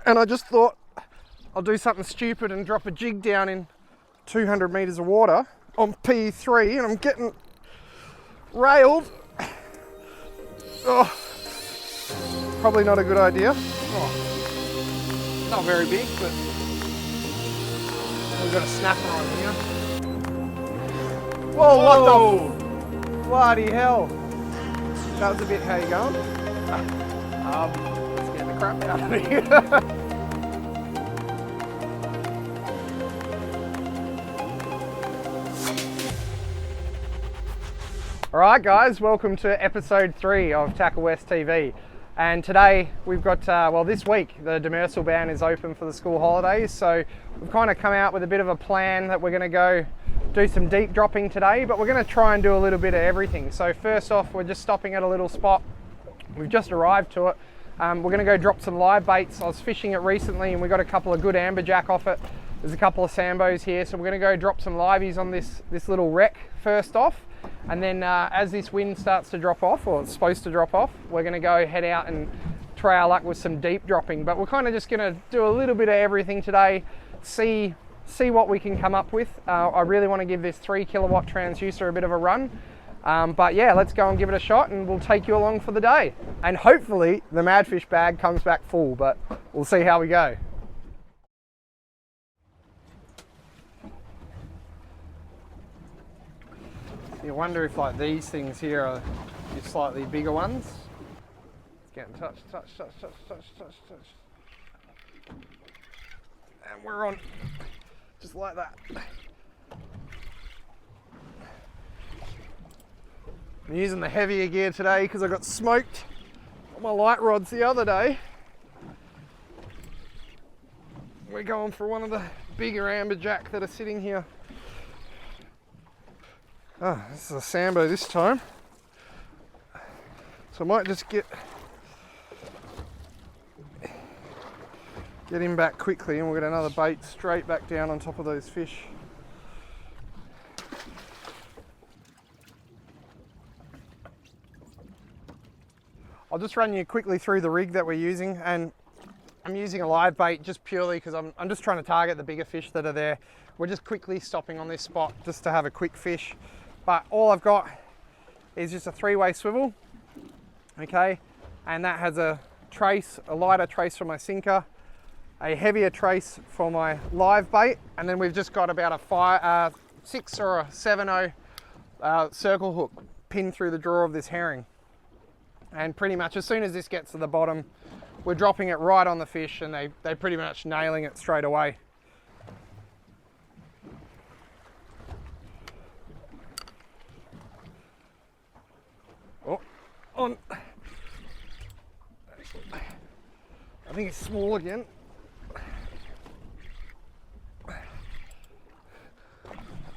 and I just thought I'll do something stupid and drop a jig down in 200 meters of water on PE3, and I'm getting railed. Oh, probably not a good idea. Oh, not very big, but we've got a snapper on here. Whoa, what the bloody hell? That was a bit, how you going? Let's get the crap out of here. Alright guys, welcome to episode 3 of Tacklewest TV. And today we've got, well this week, the demersal ban is open for the school holidays. So we've kind of come out with a bit of a plan that we're going to go do some deep dropping today, but we're going to try and do a little bit of everything. So first off, we're just stopping at a little spot. We've just arrived to it. We're going to go drop some live baits. I was fishing it recently and we got a couple of good amberjack off it. There's a couple of sambos here, so we're going to go drop some liveys on this little wreck first off. And then as this wind starts to drop off, or it's supposed to drop off, we're going to go head out and try our luck with some deep dropping. But we're kind of just going to do a little bit of everything today, see what we can come up with. I really want to give this 3 kilowatt transducer a bit of a run. But yeah, let's go and give it a shot and we'll take you along for the day. And hopefully the madfish bag comes back full, but we'll see how we go. You wonder if like these things here are your slightly bigger ones. It's getting touch. And we're on, just like that. I'm using the heavier gear today because I got smoked on my light rods the other day. We're going for one of the bigger amberjack that are sitting here. Oh, this is a sambo this time. So I might just get him back quickly and we'll get another bait straight back down on top of those fish. I'll just run you quickly through the rig that we're using, and I'm using a live bait just purely because I'm just trying to target the bigger fish that are there. We're just quickly stopping on this spot just to have a quick fish. But all I've got is just a 3-way swivel, okay? And that has a trace, a lighter trace for my sinker, a heavier trace for my live bait, and then we've just got about a 6 or a 7/0 circle hook pinned through the jaw of this herring. And pretty much as soon as this gets to the bottom, we're dropping it right on the fish and they're pretty much nailing it straight away. Oh, on. I think it's small again.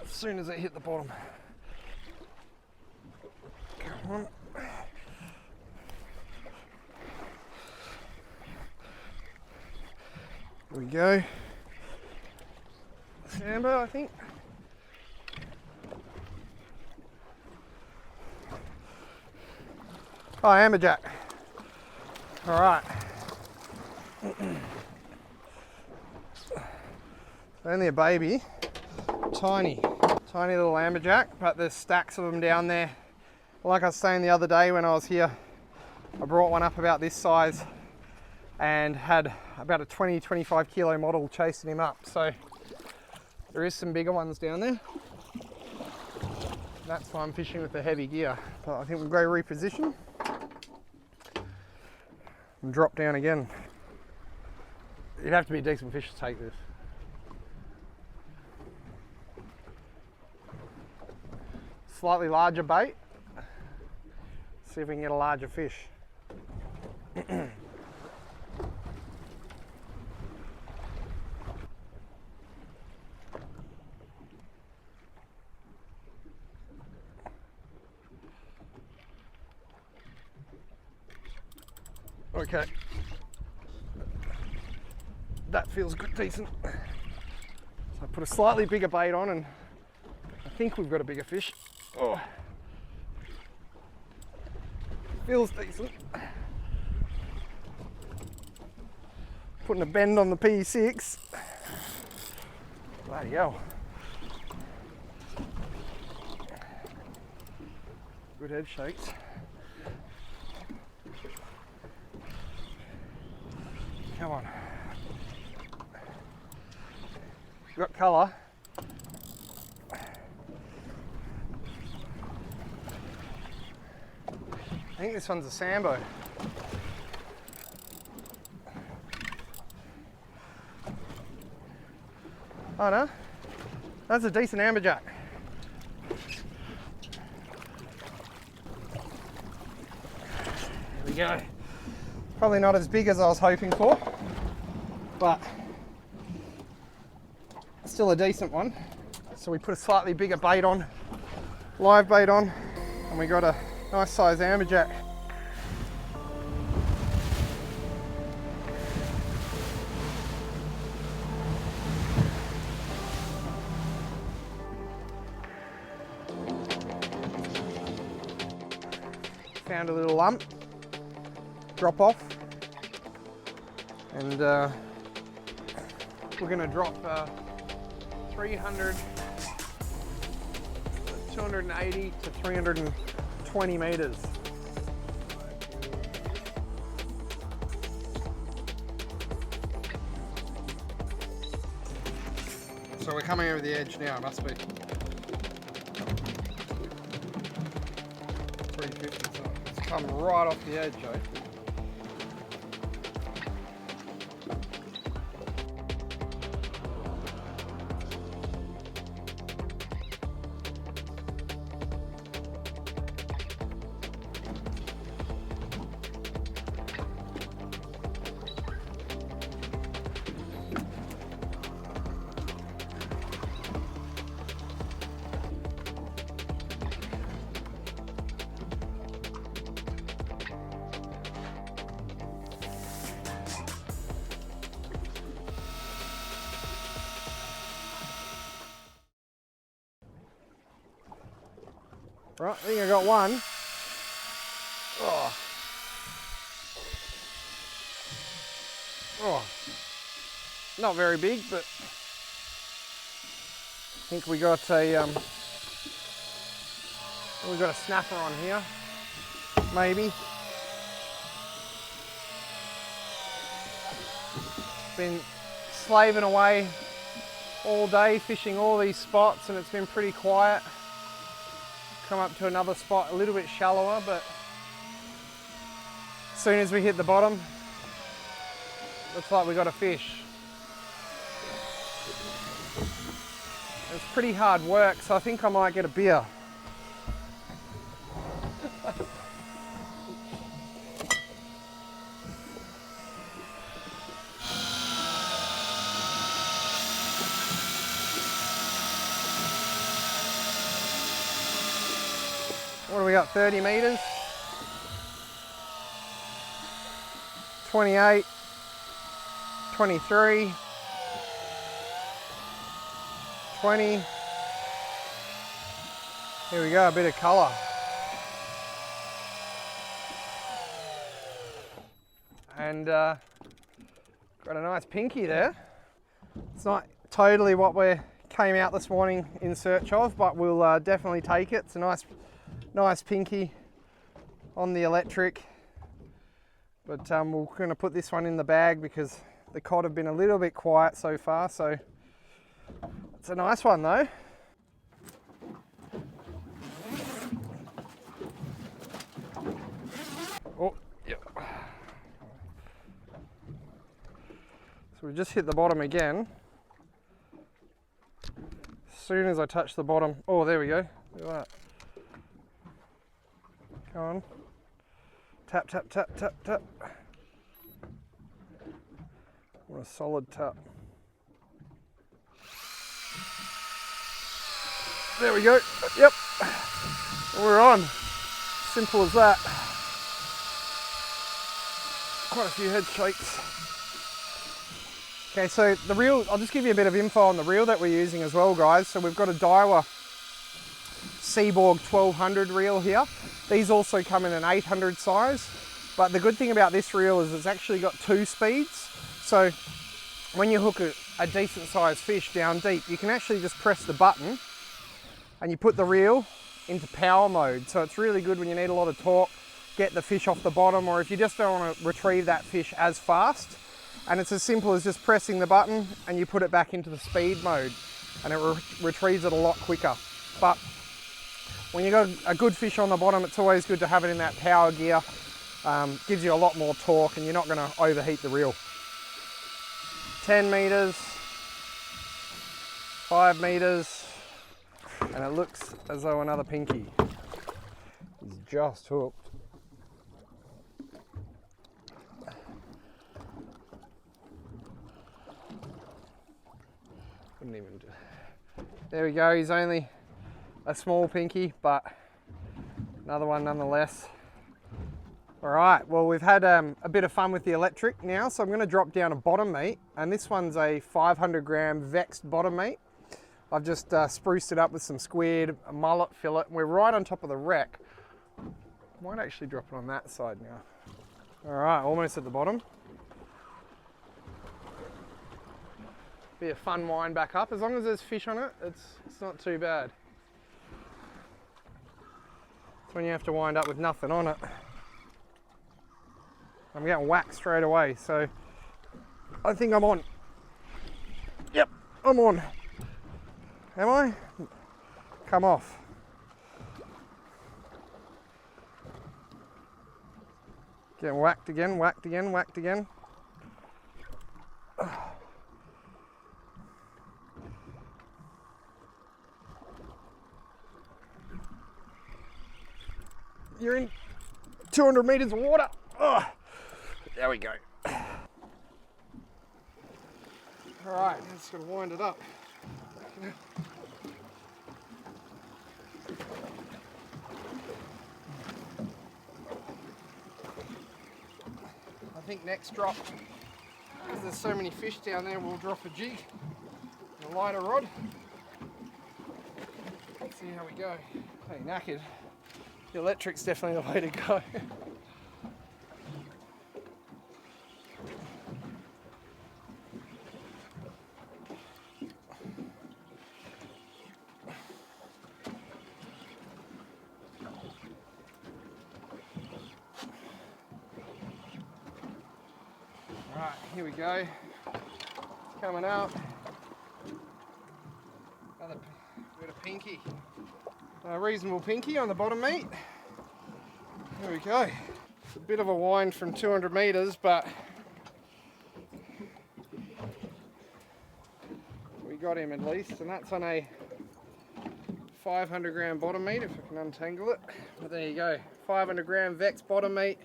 As soon as it hit the bottom. Come on. There we go. Sambo, I think. Oh, amberjack. All right. Only a baby. Tiny little amberjack, but there's stacks of them down there. Like I was saying the other day when I was here, I brought one up about this size and had about a 20-25 kilo model chasing him up. So there is some bigger ones down there. That's why I'm fishing with the heavy gear. But I think we'll go reposition and drop down again. You'd have to be a decent fish to take this. Slightly larger bait. See if we can get a larger fish. Okay, that feels good, decent. So I put a slightly bigger bait on and I think we've got a bigger fish. Oh, feels decent. Putting a bend on the P6. Bloody hell. Good head shakes. Come on. Got colour. I think this one's a sambo. Oh no, that's a decent amberjack. There we go. Probably not as big as I was hoping for, but still a decent one. So we put a slightly bigger bait on, live bait on, and we got a nice size amberjack. Found a little lump, drop off, and we're going to drop 300, 280 to 320 metres. So we're coming over the edge now, it must be 350, so it's come right off the edge, eh? Right, I think I got one. Oh. Oh. Not very big, but I think we got a snapper on here, maybe. Been slaving away all day, fishing all these spots, and it's been pretty quiet. Come up to another spot a little bit shallower, but as soon as we hit the bottom, looks like we got a fish. It's pretty hard work, so I think I might get a beer. What do we got, 30 metres? 28, 23, 20. Here we go, a bit of colour. And got a nice pinky there. It's not totally what we came out this morning in search of, but we'll definitely take it. It's a nice pinky on the electric, but we're going to put this one in the bag because the cod have been a little bit quiet so far, so it's a nice one though. Oh, yep. So we just hit the bottom again. As soon as I touch the bottom, oh, there we go, look at that. Come on. Tap, tap, tap, tap, tap. What a solid tap. There we go. Yep. We're on. Simple as that. Quite a few head shakes. Okay, so the reel, I'll just give you a bit of info on the reel that we're using as well, guys. So we've got a Daiwa Seaborg 1200 reel here. These also come in an 800 size, but the good thing about this reel is it's actually got 2 speeds. So when you hook a decent sized fish down deep, you can actually just press the button and you put the reel into power mode. So it's really good when you need a lot of torque, get the fish off the bottom, or if you just don't want to retrieve that fish as fast. And it's as simple as just pressing the button and you put it back into the speed mode and it retrieves it a lot quicker. But when you've got a good fish on the bottom, it's always good to have it in that power gear. Gives you a lot more torque and you're not going to overheat the reel. 10 meters, 5 meters, and it looks as though another pinky is just hooked. Wouldn't even do. There we go, he's only a small pinky, but another one nonetheless. All right, well, we've had a bit of fun with the electric now, so I'm going to drop down a bottom meat, and this one's a 500 gram vexed bottom meat. I've just spruced it up with some squid, a mullet fillet. We're right on top of the wreck. Might actually drop it on that side now. All right, almost at the bottom. Be a fun wind back up. As long as there's fish on it, it's not too bad. It's when you have to wind up with nothing on it. I'm getting whacked straight away, so I think I'm on. Yep, I'm on. Am I? Come off. Getting whacked again, whacked again, whacked again. You're in 200 meters of water. Ugh. There we go. All right, just gotta wind it up. I think next drop, because there's so many fish down there, we'll drop a jig, a lighter rod. Let's see how we go. Hey, knackered. The electric's definitely the way to go. Alright, here we go. It's coming out. Another bit of pinky. A reasonable pinky on the bottom meat. There we go. It's a bit of a wind from 200 meters, but we got him at least, and that's on a 500 gram bottom meat, if I can untangle it. But there you go, 500 gram Vex bottom meat,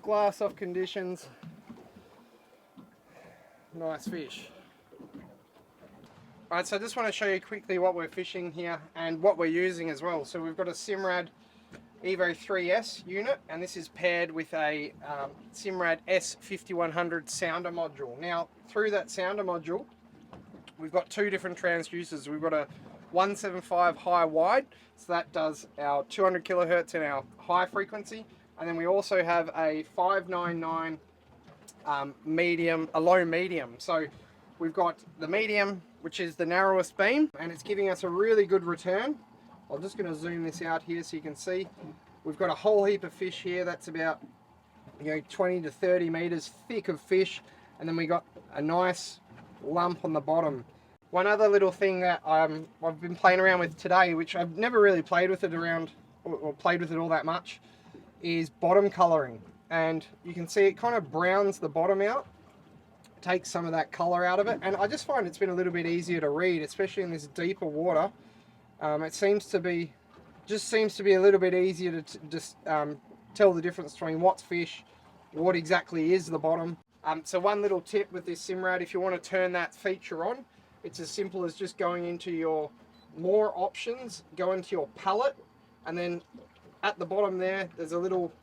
glass off conditions, nice fish. Alright, so I just want to show you quickly what we're fishing here and what we're using as well. So we've got a Simrad Evo 3S unit, and this is paired with a Simrad S5100 sounder module. Now, through that sounder module, we've got two different transducers. We've got a 175 high wide, so that does our 200 kilohertz and our high frequency, and then we also have a 599 medium, a low medium. So we've got the medium, which is the narrowest beam, and it's giving us a really good return. I'm just going to zoom this out here so you can see. We've got a whole heap of fish here. That's about 20 to 30 meters thick of fish, and then we got a nice lump on the bottom. One other little thing that I've been playing around with today, which I've never really played with it around, or played with it all that much, is bottom coloring. And you can see it kind of browns the bottom out, takes some of that color out of it, and I just find it's been a little bit easier to read, especially in this deeper water. It seems to be a little bit easier to just tell the difference between what's fish, what exactly is the bottom. So one little tip with this Simrad, if you want to turn that feature on, it's as simple as just going into your more options, go into your palette, and then at the bottom there's a little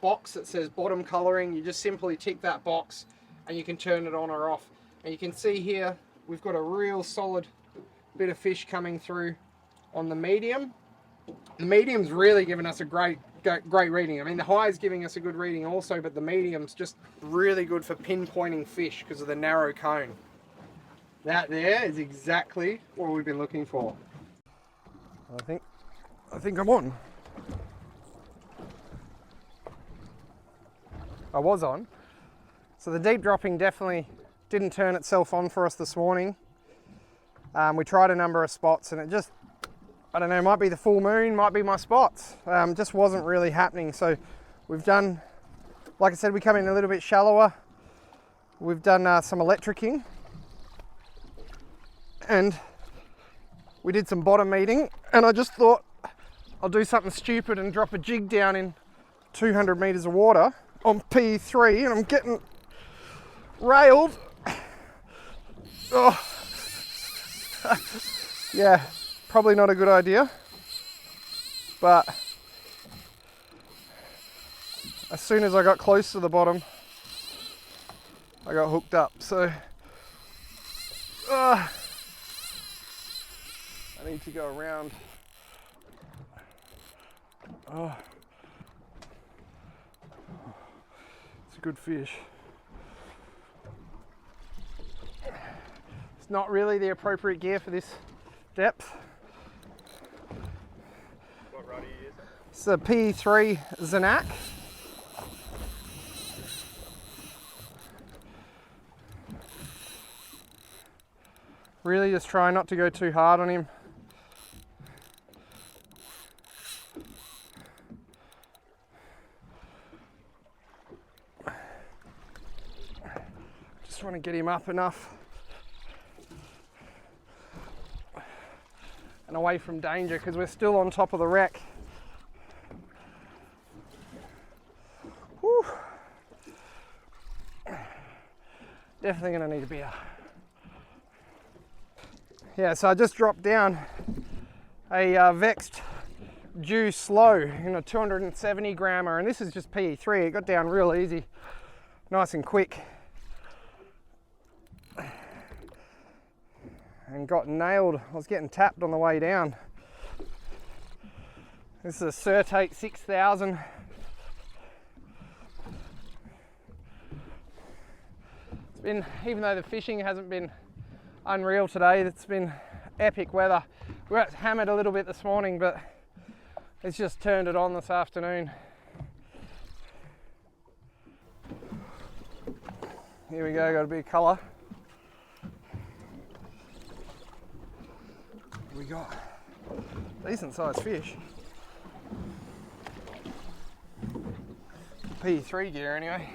box that says bottom coloring. You just simply tick that box and you can turn it on or off. And you can see here we've got a real solid bit of fish coming through on the medium. The medium's really given us a great great reading. I mean, the high is giving us a good reading also, but the medium's just really good for pinpointing fish because of the narrow cone. That there is exactly what we've been looking for. I think I'm on. I was on. So the deep dropping definitely didn't turn itself on for us this morning. We tried a number of spots and it just, I don't know, might be the full moon, might be my spots. Just wasn't really happening. So we've done, like I said, we come in a little bit shallower. We've done some electricking and we did some bottom meeting, and I just thought I'll do something stupid and drop a jig down in 200 meters of water on P3, and I'm getting railed. Oh. Yeah, probably not a good idea, but as soon as I got close to the bottom, I got hooked up. So I need to go around. Oh, it's a good fish. It's not really the appropriate gear for this depth. What rod are you using? It's a P3 Zanak. Really just try not to go too hard on him. Just want to get him up enough and away from danger because we're still on top of the wreck. Whew. Definitely going to need a beer. Yeah, so I just dropped down a vexed Jew slow in a 270 grammer, and this is just PE3. It got down real easy, nice and quick, and got nailed. I was getting tapped on the way down. This is a Certate 6000. It's been, even though the fishing hasn't been unreal today, it's been epic weather. We got hammered a little bit this morning, but it's just turned it on this afternoon. Here we go, got a big colour. We got decent sized fish. P3 gear anyway.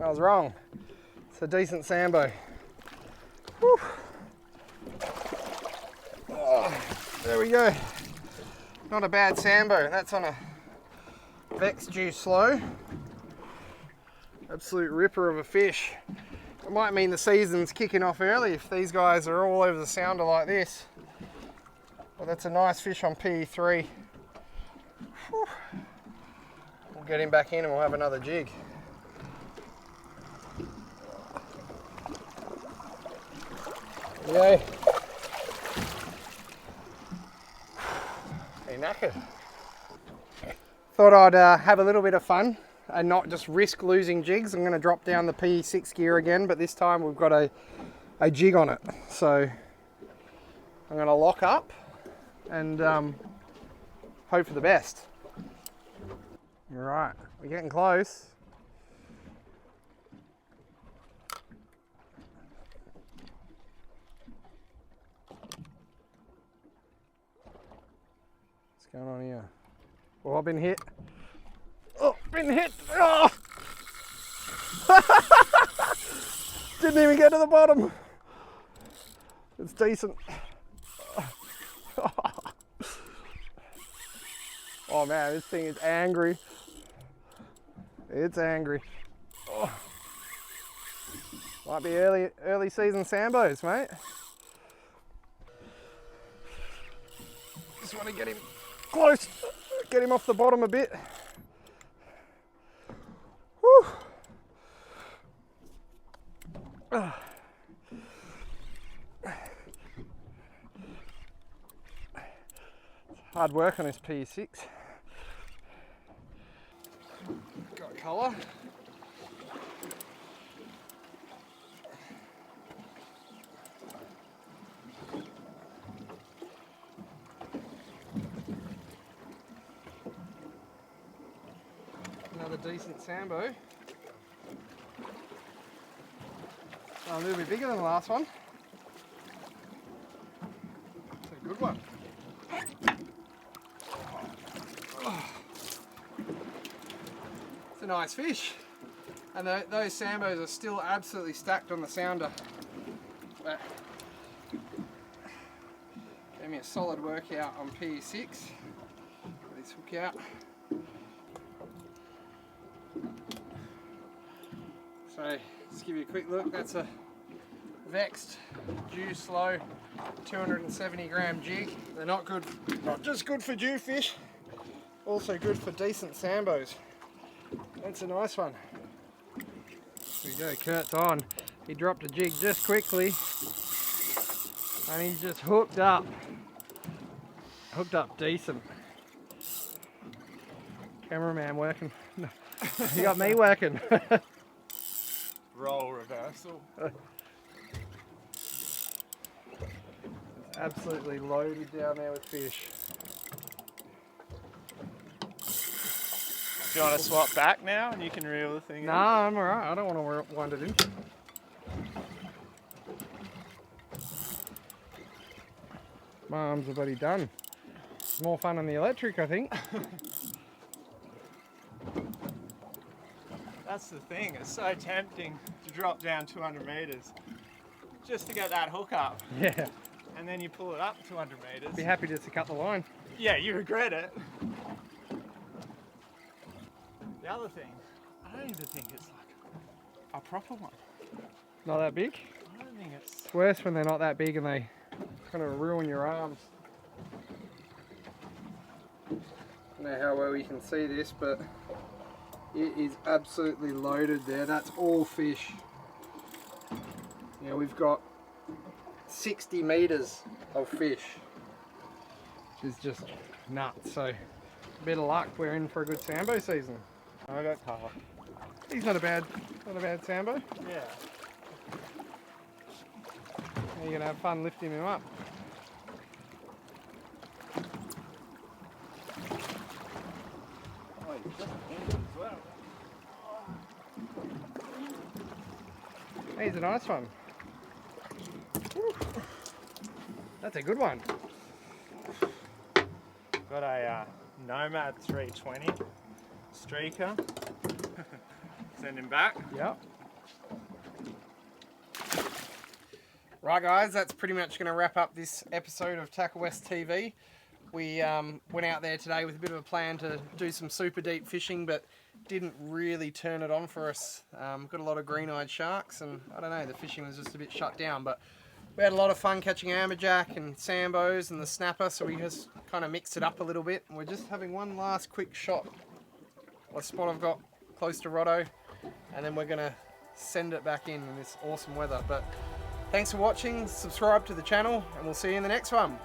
I was wrong. It's a decent sambo. Whew. Oh, there we go. Not a bad sambo. That's on a Vex Jew slow. Absolute ripper of a fish. It might mean the season's kicking off early if these guys are all over the sounder like this. But that's a nice fish on PE3. Whew. We'll get him back in and we'll have another jig. Yay. Hey, knackered. Thought I'd have a little bit of fun and not just risk losing jigs. I'm going to drop down the P6 gear again, but this time we've got a jig on it. So I'm going to lock up and hope for the best. All right, we're getting close. What's going on here? Oh, I've been hit. Oh, been hit. Oh. Didn't even get to the bottom. It's decent. Oh man, this thing is angry. It's angry. Oh. Might be early season sambos, mate. Just want to get him close, get him off the bottom a bit. Woo! Hard work on this P6. Got colour. Another decent sambo. A little bit bigger than the last one. It's a good one. It's a nice fish. And those sambos are still absolutely stacked on the sounder. But gave me a solid workout on P6. Get this hook out. So let's give you a quick look. That's a vexed, dew slow, 270 gram jig. They're not good, not just good for dew fish, also good for decent sambos. That's a nice one. Here we go, Kurt's on. He dropped a jig just quickly and he just hooked up. Hooked up decent. Cameraman working. You got me working. Roll reversal. It's absolutely loaded down there with fish. Do you want to swap back now and you can reel the thing in? Nah, I'm alright. I don't want to wind it in. My arms are bloody done. More fun on the electric, I think. That's the thing, it's so tempting to drop down 200 metres just to get that hook up. Yeah. And then you pull it up 200 metres. Be happy just to cut the line. Yeah, you regret it. The other thing, I don't even think it's like a proper one. Not that big? I don't think it's... It's worse when they're not that big and they kind of ruin your arms. I don't know how well you can see this, but it is absolutely loaded there. That's all fish. Yeah, we've got 60 metres of fish, which is just nuts. So, a bit of luck, we're in for a good sambo season. I got colour. He's not a bad sambo. Yeah. You're gonna have fun lifting him up. Oh, he's just as well. He's a nice one. Woo. That's a good one. Got a Nomad 320 streaker. Send him back. Yep. Right guys, that's pretty much going to wrap up this episode of Tacklewest TV. We went out there today with a bit of a plan to do some super deep fishing, but didn't really turn it on for us. Got a lot of green-eyed sharks, and I don't know, the fishing was just a bit shut down, but we had a lot of fun catching amberjack and sambos and the snapper, so we just kind of mixed it up a little bit. And we're just having one last quick shot. A spot I've got close to Rotto, and then we're going to send it back in this awesome weather. But thanks for watching, subscribe to the channel, and we'll see you in the next one.